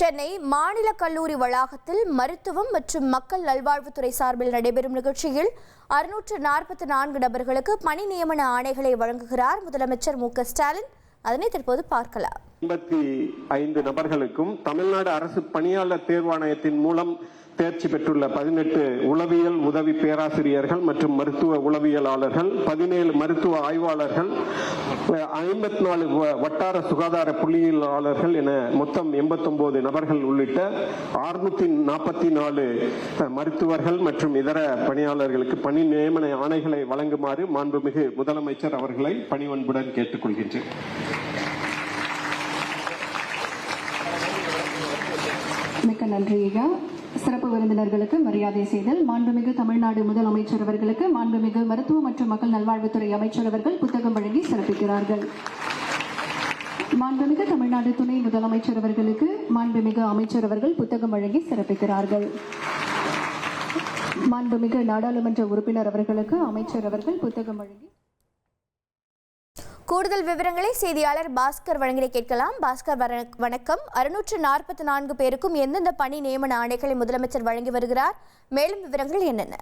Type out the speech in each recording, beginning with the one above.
சென்னை மாநில கல்லூரி வளாகத்தில் மருத்துவம் மற்றும் மக்கள் நல்வாழ்வுத்துறை சார்பில் நடைபெறும் நிகழ்ச்சியில் 644 நபர்களுக்கு பணி நியமன ஆணைகளை வழங்குகிறார் முதலமைச்சர் மு க ஸ்டாலின். அதனை தற்போது பார்க்கலாம். 85 நபர்களுக்கும் தமிழ்நாடு அரசு பணியாளர் தேர்வாணையத்தின் மூலம் தேர்ச்சி பெற்றுள்ள 18 உளவியல் உதவி பேராசிரியர்கள் மற்றும் மருத்துவ உளவியலாளர்கள், 17 மருத்துவ ஆய்வாளர்கள், 54 வட்டார சுகாதார புள்ளியியலாளர்கள் என மொத்தம் 89 நபர்கள் உள்ளிட்ட 644 மருத்துவர்கள் மற்றும் இதர பணியாளர்களுக்கு பணி நியமன ஆணைகளை வழங்குமாறு மாண்புமிகு முதலமைச்சர் அவர்களை பணிவன்புடன் கேட்டுக்கொள்கின்றேன். மிக்க நன்றி ஐயா. சிறப்பு விருந்தினர்களுக்கு மரியாதை செய்தல். மாண்புமிகு தமிழ்நாடு முதலமைச்சர் அவர்களுக்கு மாண்புமிகு மருத்துவ மற்றும் மக்கள் நல்வாழ்வுத்துறை அமைச்சர் அவர்கள் புத்தகம் வழங்கி சிறப்பிக்கிறார்கள். மாண்புமிகு தமிழ்நாடு துணை முதலமைச்சர் அவர்களுக்கு மாண்புமிகு அமைச்சர் அவர்கள் புத்தகம் வழங்கி சிறப்பிக்கிறார்கள். மாண்புமிகு நாடாளுமன்ற உறுப்பினர் அவர்களுக்கு அமைச்சர் அவர்கள் புத்தகம் வழங்கி. கூடுதல் விவரங்களை செய்தியாளர் பாஸ்கர் வழங்கிட கேட்கலாம். பாஸ்கர் வணக்கம். 644 பேருக்கும் எந்தெந்த பணி நியமன ஆணைகளை முதலமைச்சர் வழங்கி வருகிறார்? மேலும் விவரங்கள் என்னென்ன?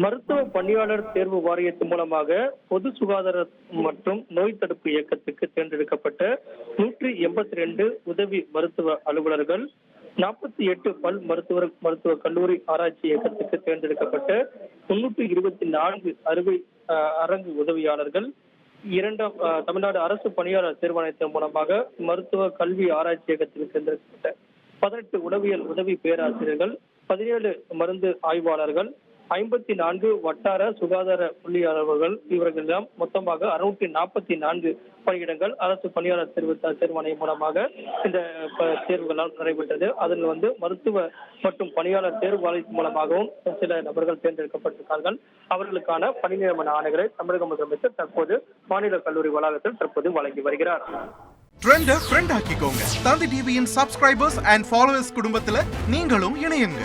மருத்துவ பணியாளர் தேர்வு வாரியத்தின் மூலமாக பொது சுகாதார மற்றும் நோய் தடுப்பு இயக்கத்துக்கு தேர்ந்தெடுக்கப்பட்ட 182 உதவி மருத்துவ அலுவலர்கள், 48 பல் மருத்துவ கல்லூரி ஆராய்ச்சி இயக்கத்துக்கு தேர்ந்தெடுக்கப்பட்ட 324 அறுவை அரங்கு உதவியாளர்கள், தமிழ்நாடு அரசு பணியாளர் தேர்வாணையத்தின் மூலமாக மருத்துவ கல்வி ஆராய்ச்சி இயக்கத்தில் தேர்ந்தெடுக்கப்பட்ட 18 உளவியல் உதவி பேராசிரியர்கள், 17 மருந்து ஆய்வாளர்கள், 54 வட்டார சுகாதார புள்ளியாளர்கள், இவர்களெல்லாம் மொத்தமாக 644 பணியிடங்கள் அரசு பணியாளர் தேர்வாணையம் மூலமாக இந்த தேர்வுகளால் நடைபெற்றது. அதில் மருத்துவ மற்றும் பணியாளர் தேர்வு வாரியத்தின் மூலமாகவும் சில நபர்கள் தேர்ந்தெடுக்கப்பட்டிருக்கிறார்கள். அவர்களுக்கான பணி நியமன ஆணைகளை தமிழக முதலமைச்சர் தற்போது மாநில கல்லூரி வளாகத்தில் தற்போது வழங்கி வருகிறார். ட்ரெண்டை ஃப்ரெண்ட் ஆக்கிக்கோங்க. தந்தி டிவியின் சப்ஸ்கிரைபர்ஸ் அண்ட் ஃபாலோவர்ஸ் குடும்பத்துல நீங்களும் இணையுங்க.